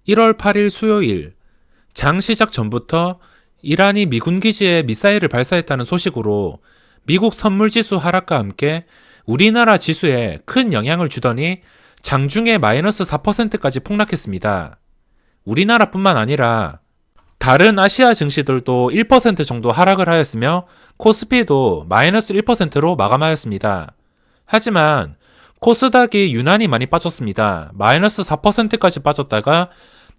1월 8일 수요일, 장 시작 전부터 이란이 미군 기지에 미사일을 발사했다는 소식으로 미국 선물지수 하락과 함께 우리나라 지수에 큰 영향을 주더니 장중에 마이너스 4%까지 폭락했습니다. 우리나라뿐만 아니라 다른 아시아 증시들도 1% 정도 하락을 하였으며 코스피도 마이너스 1%로 마감하였습니다. 하지만 코스닥이 유난히 많이 빠졌습니다. 마이너스 4%까지 빠졌다가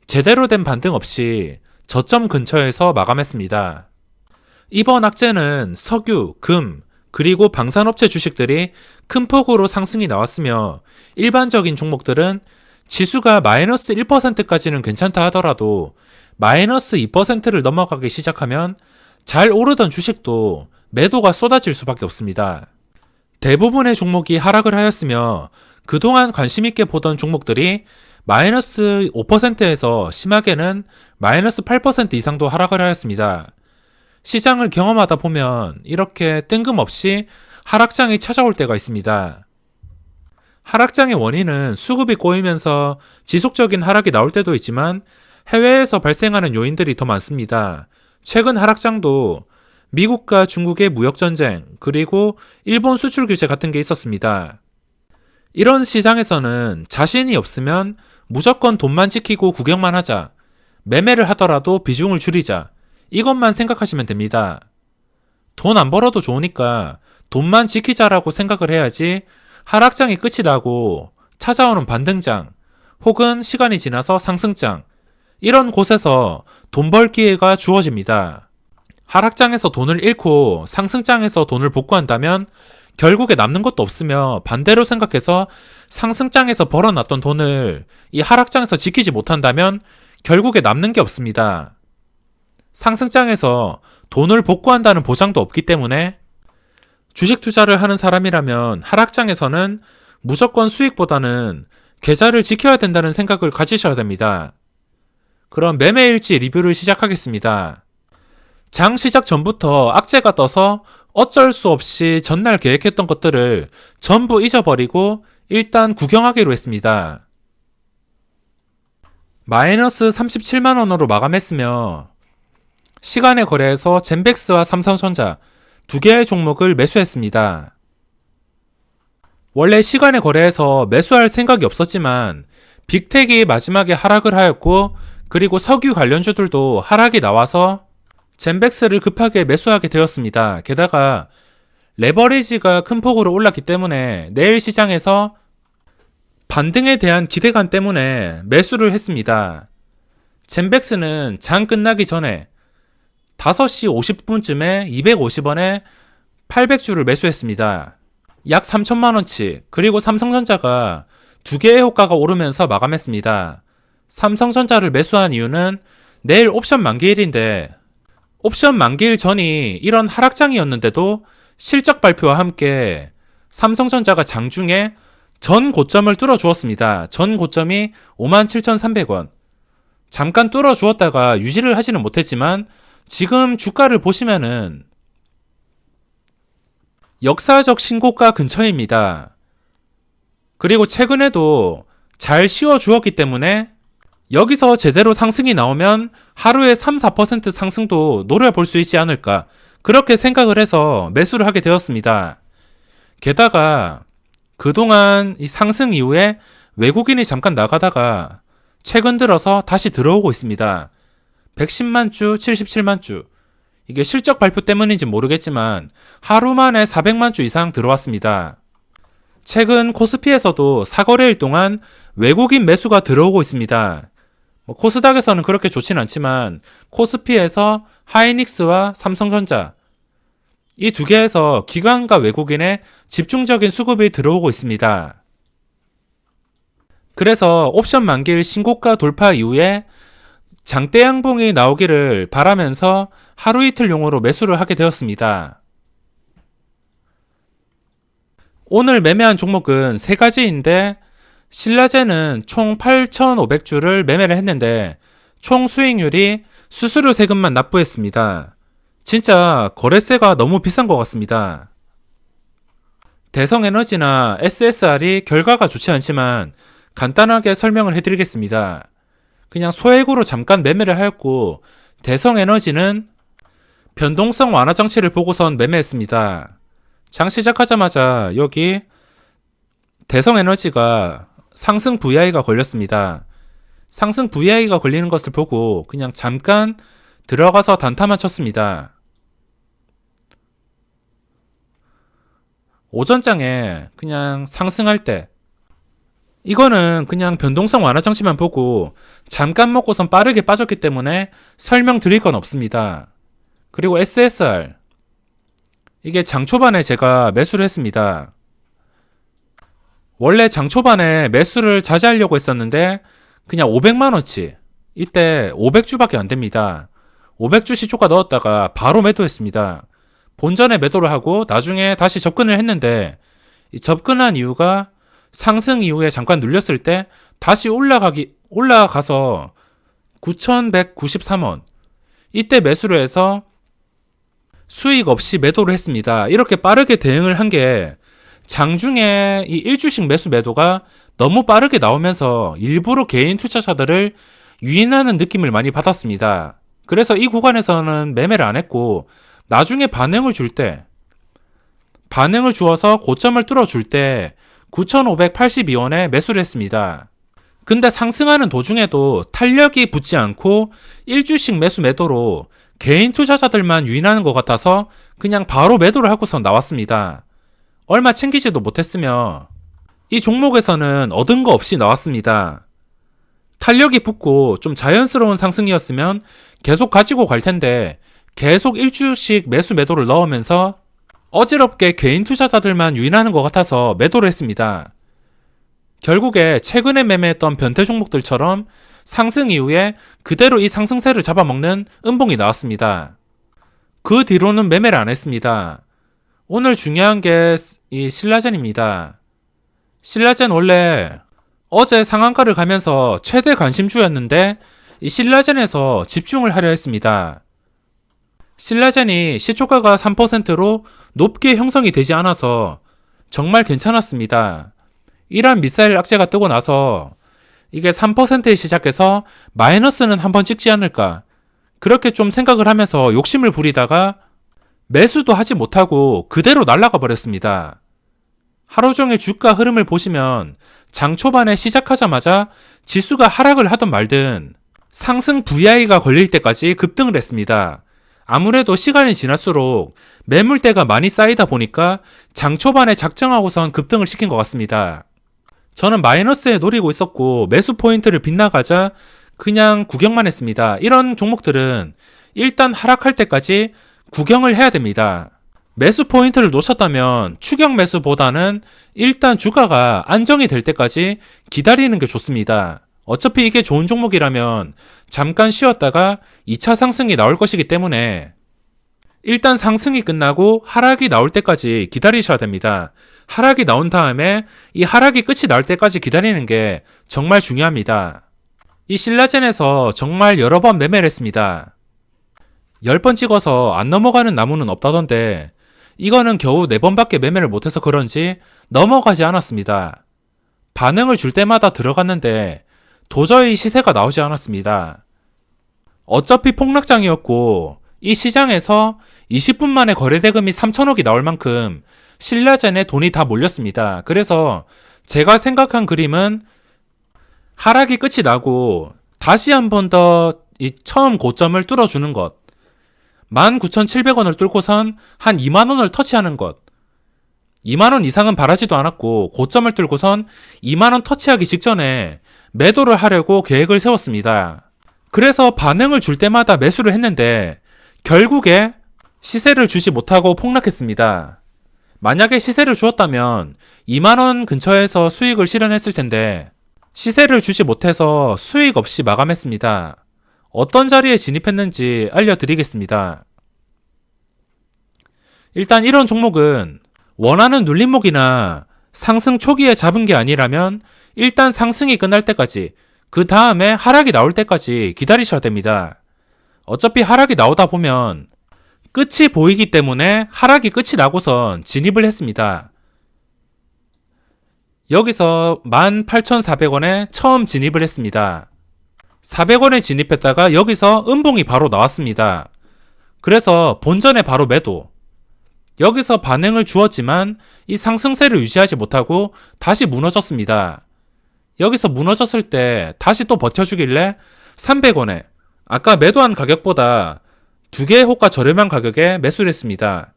제대로 된 반등 없이 저점 근처에서 마감했습니다. 이번 악재는 석유, 금, 그리고 방산업체 주식들이 큰 폭으로 상승이 나왔으며 일반적인 종목들은 지수가 마이너스 1%까지는 괜찮다 하더라도 마이너스 2%를 넘어가기 시작하면 잘 오르던 주식도 매도가 쏟아질 수밖에 없습니다. 대부분의 종목이 하락을 하였으며 그동안 관심있게 보던 종목들이 마이너스 5%에서 심하게는 마이너스 8% 이상도 하락을 하였습니다. 시장을 경험하다 보면 이렇게 뜬금없이 하락장이 찾아올 때가 있습니다. 하락장의 원인은 수급이 꼬이면서 지속적인 하락이 나올 때도 있지만 해외에서 발생하는 요인들이 더 많습니다. 최근 하락장도 미국과 중국의 무역전쟁, 그리고 일본 수출 규제 같은 게 있었습니다. 이런 시장에서는 자신이 없으면 무조건 돈만 지키고 구경만 하자, 매매를 하더라도 비중을 줄이자, 이것만 생각하시면 됩니다. 돈 안 벌어도 좋으니까 돈만 지키자라고 생각을 해야지 하락장이 끝이 나고 찾아오는 반등장, 혹은 시간이 지나서 상승장, 이런 곳에서 돈 벌 기회가 주어집니다. 하락장에서 돈을 잃고 상승장에서 돈을 복구한다면 결국에 남는 것도 없으며 반대로 생각해서 상승장에서 벌어놨던 돈을 이 하락장에서 지키지 못한다면 결국에 남는 게 없습니다. 상승장에서 돈을 복구한다는 보장도 없기 때문에 주식 투자를 하는 사람이라면 하락장에서는 무조건 수익보다는 계좌를 지켜야 된다는 생각을 가지셔야 됩니다. 그럼 매매일지 리뷰를 시작하겠습니다. 장 시작 전부터 악재가 떠서 어쩔 수 없이 전날 계획했던 것들을 전부 잊어버리고 일단 구경하기로 했습니다. 마이너스 37만원으로 마감했으며 시간의 거래에서 젠백스와 삼성전자 두 개의 종목을 매수했습니다. 원래 시간의 거래에서 매수할 생각이 없었지만 빅텍이 마지막에 하락을 하였고 그리고 석유 관련주들도 하락이 나와서 젠백스를 급하게 매수하게 되었습니다. 게다가 레버리지가 큰 폭으로 올랐기 때문에 내일 시장에서 반등에 대한 기대감 때문에 매수를 했습니다. 젠백스는 장 끝나기 전에 5시 50분쯤에 250원에 800주를 매수했습니다. 약 3천만원치. 그리고 삼성전자가 두 개의 호가가 오르면서 마감했습니다. 삼성전자를 매수한 이유는 내일 옵션 만기일인데 옵션 만기일 전이 이런 하락장이었는데도 실적 발표와 함께 삼성전자가 장중에 전 고점을 뚫어주었습니다. 전 고점이 57,300원. 잠깐 뚫어주었다가 유지를 하지는 못했지만 지금 주가를 보시면은 역사적 신고가 근처입니다. 그리고 최근에도 잘 씌워주었기 때문에 여기서 제대로 상승이 나오면 하루에 3-4% 상승도 노려볼 수 있지 않을까, 그렇게 생각을 해서 매수를 하게 되었습니다. 게다가 그동안 이 상승 이후에 외국인이 잠깐 나가다가 최근 들어서 다시 들어오고 있습니다. 110만 주, 77만 주. 이게 실적 발표 때문인지 모르겠지만 하루 만에 400만 주 이상 들어왔습니다. 최근 코스피에서도 사거래일 동안 외국인 매수가 들어오고 있습니다. 코스닥에서는 그렇게 좋진 않지만 코스피에서 하이닉스와 삼성전자 이 두 개에서 기관과 외국인의 집중적인 수급이 들어오고 있습니다. 그래서 옵션 만기일 신고가 돌파 이후에 장대 양봉이 나오기를 바라면서 하루 이틀용으로 매수를 하게 되었습니다. 오늘 매매한 종목은 세 가지인데 신라제는 총 8,500주를 매매를 했는데 총 수익률이 수수료 세금만 납부했습니다. 진짜 거래세가 너무 비싼 것 같습니다. 대성에너지나 SSR이 결과가 좋지 않지만 간단하게 설명을 해드리겠습니다. 그냥 소액으로 잠깐 매매를 하였고, 대성에너지는 변동성 완화 장치를 보고선 매매했습니다. 장 시작하자마자 여기 대성에너지가 상승 VI가 걸렸습니다. 상승 VI가 걸리는 것을 보고 그냥 잠깐 들어가서 단타만 쳤습니다. 오전장에 그냥 상승할 때 이거는 그냥 변동성 완화 장치만 보고 잠깐 먹고선 빠르게 빠졌기 때문에 설명드릴 건 없습니다. 그리고 SSR 이게 장 초반에 제가 매수를 했습니다. 원래 장 초반에 매수를 자제하려고 했었는데 그냥 500만원치 이때 500주밖에 안됩니다. 500주 시초가 넣었다가 바로 매도했습니다. 본전에 매도를 하고 나중에 다시 접근을 했는데 이 접근한 이유가 상승 이후에 잠깐 눌렸을 때 다시 올라가서 9,193원 이때 매수를 해서 수익 없이 매도를 했습니다. 이렇게 빠르게 대응을 한 게 장중에 이 1주씩 매수 매도가 너무 빠르게 나오면서 일부러 개인 투자자들을 유인하는 느낌을 많이 받았습니다. 그래서 이 구간에서는 매매를 안 했고 나중에 반응을 주어서 고점을 뚫어줄 때 9,582원에 매수를 했습니다. 근데 상승하는 도중에도 탄력이 붙지 않고 1주씩 매수 매도로 개인 투자자들만 유인하는 것 같아서 그냥 바로 매도를 하고서 나왔습니다. 얼마 챙기지도 못했으며 이 종목에서는 얻은 거 없이 나왔습니다. 탄력이 붙고 좀 자연스러운 상승이었으면 계속 가지고 갈 텐데 계속 1주씩 매수 매도를 넣으면서 어지럽게 개인 투자자들만 유인하는 것 같아서 매도를 했습니다. 결국에 최근에 매매했던 변태 종목들처럼 상승 이후에 그대로 이 상승세를 잡아먹는 음봉이 나왔습니다. 그 뒤로는 매매를 안 했습니다. 오늘 중요한 게 이 신라젠입니다. 신라젠 원래 어제 상한가를 가면서 최대 관심주였는데 이 신라젠에서 집중을 하려 했습니다. 신라젠이 시초가가 3%로 높게 형성이 되지 않아서 정말 괜찮았습니다. 이란 미사일 악재가 뜨고 나서 이게 3%에 시작해서 마이너스는 한번 찍지 않을까 그렇게 좀 생각을 하면서 욕심을 부리다가 매수도 하지 못하고 그대로 날아가 버렸습니다. 하루 종일 주가 흐름을 보시면 장 초반에 시작하자마자 지수가 하락을 하든 말든 상승 VI가 걸릴 때까지 급등을 했습니다. 아무래도 시간이 지날수록 매물대가 많이 쌓이다 보니까 장 초반에 작정하고선 급등을 시킨 것 같습니다. 저는 마이너스에 노리고 있었고 매수 포인트를 빗나가자 그냥 구경만 했습니다. 이런 종목들은 일단 하락할 때까지 구경을 해야 됩니다. 매수 포인트를 놓쳤다면 추격 매수보다는 일단 주가가 안정이 될 때까지 기다리는 게 좋습니다. 어차피 이게 좋은 종목이라면 잠깐 쉬었다가 2차 상승이 나올 것이기 때문에 일단 상승이 끝나고 하락이 나올 때까지 기다리셔야 됩니다. 하락이 나온 다음에 이 하락이 끝이 날 때까지 기다리는 게 정말 중요합니다. 이 신라젠에서 정말 여러 번 매매를 했습니다. 10번 찍어서 안 넘어가는 나무는 없다던데 이거는 겨우 4번밖에 매매를 못해서 그런지 넘어가지 않았습니다. 반응을 줄 때마다 들어갔는데 도저히 시세가 나오지 않았습니다. 어차피 폭락장이었고 이 시장에서 20분 만에 거래대금이 3천억이 나올 만큼 신라젠에 돈이 다 몰렸습니다. 그래서 제가 생각한 그림은 하락이 끝이 나고 다시 한 번 더 이 처음 고점을 뚫어주는 것 19,700원을 뚫고선 한 2만원을 터치하는 것 2만원 이상은 바라지도 않았고 고점을 뚫고선 2만원 터치하기 직전에 매도를 하려고 계획을 세웠습니다. 그래서 반응을 줄 때마다 매수를 했는데 결국에 시세를 주지 못하고 폭락했습니다. 만약에 시세를 주었다면 2만원 근처에서 수익을 실현했을 텐데 시세를 주지 못해서 수익 없이 마감했습니다. 어떤 자리에 진입했는지 알려드리겠습니다. 일단 이런 종목은 원하는 눌림목이나 상승 초기에 잡은 게 아니라면 일단 상승이 끝날 때까지 그 다음에 하락이 나올 때까지 기다리셔야 됩니다. 어차피 하락이 나오다 보면 끝이 보이기 때문에 하락이 끝이 나고선 진입을 했습니다. 여기서 18,400원에 처음 진입을 했습니다. 400원에 진입했다가 여기서 음봉이 바로 나왔습니다. 그래서 본전에 바로 매도. 여기서 반응을 주었지만 이 상승세를 유지하지 못하고 다시 무너졌습니다. 여기서 무너졌을 때 다시 또 버텨주길래 300원에 아까 매도한 가격보다 2개의 호가 저렴한 가격에 매수를 했습니다.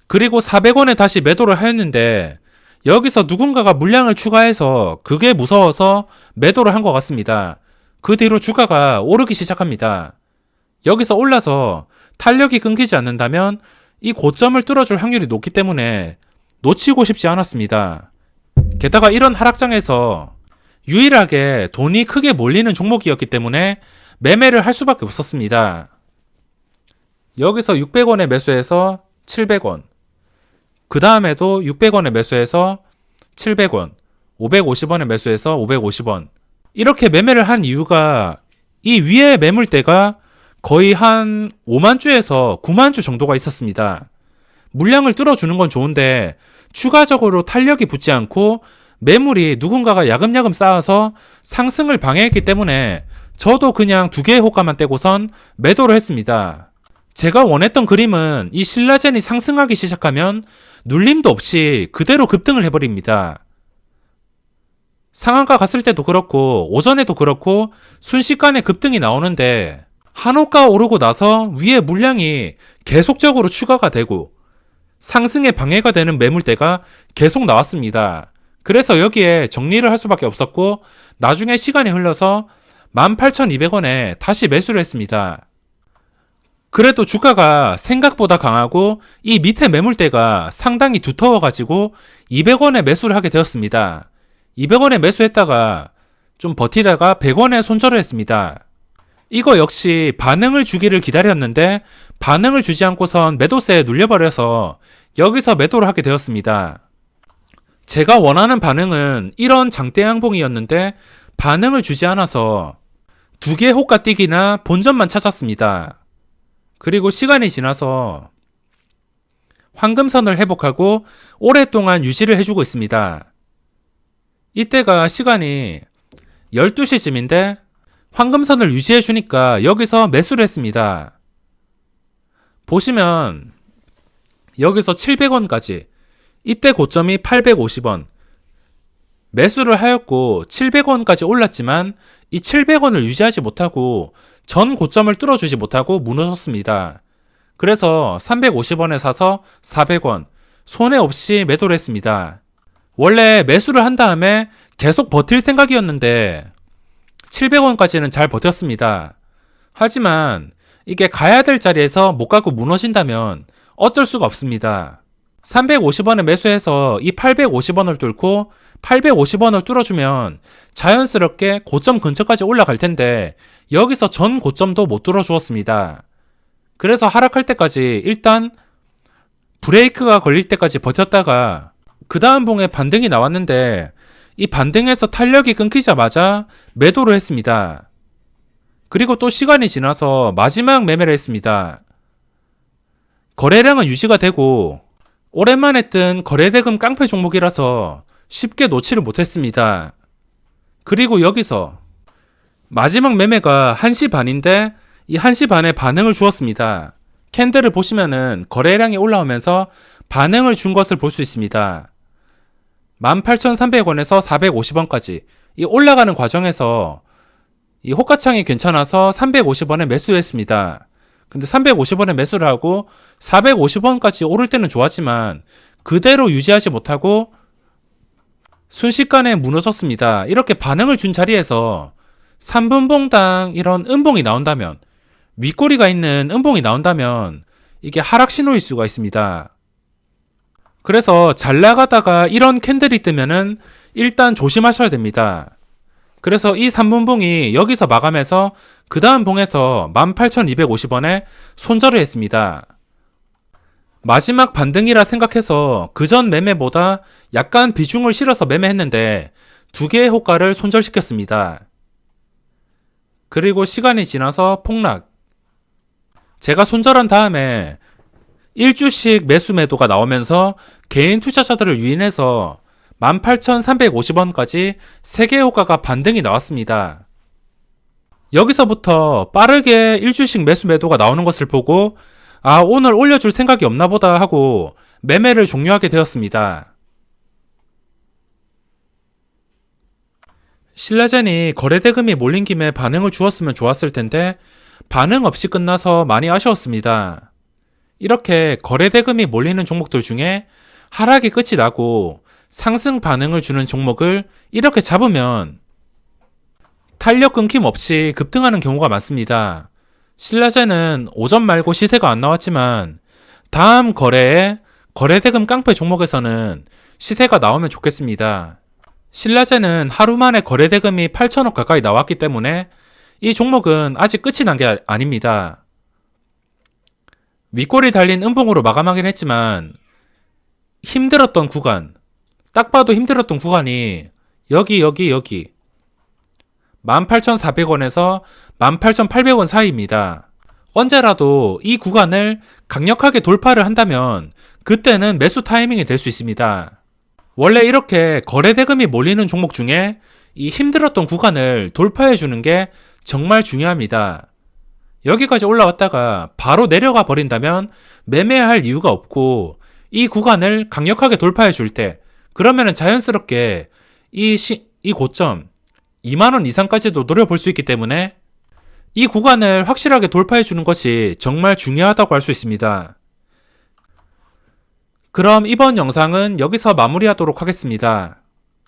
그리고 400원에 다시 매도를 하였는데 여기서 누군가가 물량을 추가해서 그게 무서워서 매도를 한 것 같습니다. 그 뒤로 주가가 오르기 시작합니다. 여기서 올라서 탄력이 끊기지 않는다면 이 고점을 뚫어줄 확률이 높기 때문에 놓치고 싶지 않았습니다. 게다가 이런 하락장에서 유일하게 돈이 크게 몰리는 종목이었기 때문에 매매를 할 수밖에 없었습니다. 여기서 600원에 매수해서 700원, 그 다음에도 600원에 매수해서 700원, 550원에 매수해서 550원. 이렇게 매매를 한 이유가 이 위에 매물대가 거의 한 5만 주에서 9만 주 정도가 있었습니다. 물량을 뚫어주는 건 좋은데 추가적으로 탄력이 붙지 않고 매물이 누군가가 야금야금 쌓아서 상승을 방해했기 때문에 저도 그냥 2개의 호가만 떼고선 매도를 했습니다. 제가 원했던 그림은 이 신라젠이 상승하기 시작하면 눌림도 없이 그대로 급등을 해버립니다. 상한가 갔을 때도 그렇고 오전에도 그렇고 순식간에 급등이 나오는데 한호가 오르고 나서 위에 물량이 계속적으로 추가가 되고 상승에 방해가 되는 매물대가 계속 나왔습니다. 그래서 여기에 정리를 할 수밖에 없었고 나중에 시간이 흘러서 18,200원에 다시 매수를 했습니다. 그래도 주가가 생각보다 강하고 이 밑에 매물대가 상당히 두터워가지고 200원에 매수를 하게 되었습니다. 200원에 매수했다가 좀 버티다가 100원에 손절을 했습니다. 이거 역시 반응을 주기를 기다렸는데 반응을 주지 않고선 매도세에 눌려버려서 여기서 매도를 하게 되었습니다. 제가 원하는 반응은 이런 장대 양봉이었는데 반응을 주지 않아서 2개 호가 뛰기나 본전만 찾았습니다. 그리고 시간이 지나서 황금선을 회복하고 오랫동안 유지를 해주고 있습니다. 이때가 시간이 12시쯤인데 황금선을 유지해주니까 여기서 매수를 했습니다. 보시면 여기서 700원까지 이때 고점이 850원 매수를 하였고 700원까지 올랐지만 이 700원을 유지하지 못하고 전 고점을 뚫어주지 못하고 무너졌습니다. 그래서 350원에 사서 400원 손해 없이 매도를 했습니다. 원래 매수를 한 다음에 계속 버틸 생각이었는데 700원까지는 잘 버텼습니다. 하지만 이게 가야 될 자리에서 못 가고 무너진다면 어쩔 수가 없습니다. 350원에 매수해서 이 850원을 뚫고 850원을 뚫어주면 자연스럽게 고점 근처까지 올라갈 텐데 여기서 전 고점도 못 뚫어주었습니다. 그래서 하락할 때까지 일단 브레이크가 걸릴 때까지 버텼다가 그 다음 봉에 반등이 나왔는데 이 반등에서 탄력이 끊기자마자 매도를 했습니다. 그리고 또 시간이 지나서 마지막 매매를 했습니다. 거래량은 유지가 되고 오랜만에 뜬 거래대금 깡패 종목이라서 쉽게 놓지를 못했습니다. 그리고 여기서 마지막 매매가 1시 반인데 이 1시 반에 반응을 주었습니다. 캔들을 보시면은 거래량이 올라오면서 반응을 준 것을 볼 수 있습니다. 18,300원에서 450원까지 이 올라가는 과정에서 이 호가창이 괜찮아서 350원에 매수했습니다. 근데 350원에 매수를 하고 450원까지 오를 때는 좋았지만 그대로 유지하지 못하고 순식간에 무너졌습니다. 이렇게 반응을 준 자리에서 3분봉당 이런 음봉이 나온다면 윗꼬리가 있는 음봉이 나온다면 이게 하락 신호일 수가 있습니다. 그래서 잘 나가다가 이런 캔들이 뜨면은 일단 조심하셔야 됩니다. 그래서 이 3분봉이 여기서 마감해서 그 다음 봉에서 18,250원에 손절을 했습니다. 마지막 반등이라 생각해서 그전 매매보다 약간 비중을 실어서 매매했는데 2개의 호가를 손절시켰습니다. 그리고 시간이 지나서 폭락. 제가 손절한 다음에 1주씩 매수 매도가 나오면서 개인 투자자들을 유인해서 18,350원까지 3개 호가가 반등이 나왔습니다. 여기서부터 빠르게 1주씩 매수 매도가 나오는 것을 보고 오늘 올려줄 생각이 없나 보다 하고 매매를 종료하게 되었습니다. 신라젠이 거래대금이 몰린 김에 반응을 주었으면 좋았을 텐데 반응 없이 끝나서 많이 아쉬웠습니다. 이렇게 거래대금이 몰리는 종목들 중에 하락이 끝이 나고 상승 반응을 주는 종목을 이렇게 잡으면 탄력 끊김 없이 급등하는 경우가 많습니다. 신라젠은 오전 말고 시세가 안 나왔지만 다음 거래에 거래대금 깡패 종목에서는 시세가 나오면 좋겠습니다. 신라젠은 하루 만에 거래대금이 8천억 가까이 나왔기 때문에 이 종목은 아직 끝이 난 게 아닙니다. 윗골이 달린 음봉으로 마감하긴 했지만 힘들었던 구간, 딱 봐도 힘들었던 구간이 여기 18,400원에서 18,800원 사이입니다. 언제라도 이 구간을 강력하게 돌파를 한다면 그때는 매수 타이밍이 될 수 있습니다. 원래 이렇게 거래대금이 몰리는 종목 중에 이 힘들었던 구간을 돌파해 주는 게 정말 중요합니다. 여기까지 올라왔다가 바로 내려가 버린다면 매매할 이유가 없고 이 구간을 강력하게 돌파해 줄 때 그러면은 자연스럽게 이 고점 2만원 이상까지도 노려볼 수 있기 때문에 이 구간을 확실하게 돌파해 주는 것이 정말 중요하다고 할 수 있습니다. 그럼 이번 영상은 여기서 마무리하도록 하겠습니다.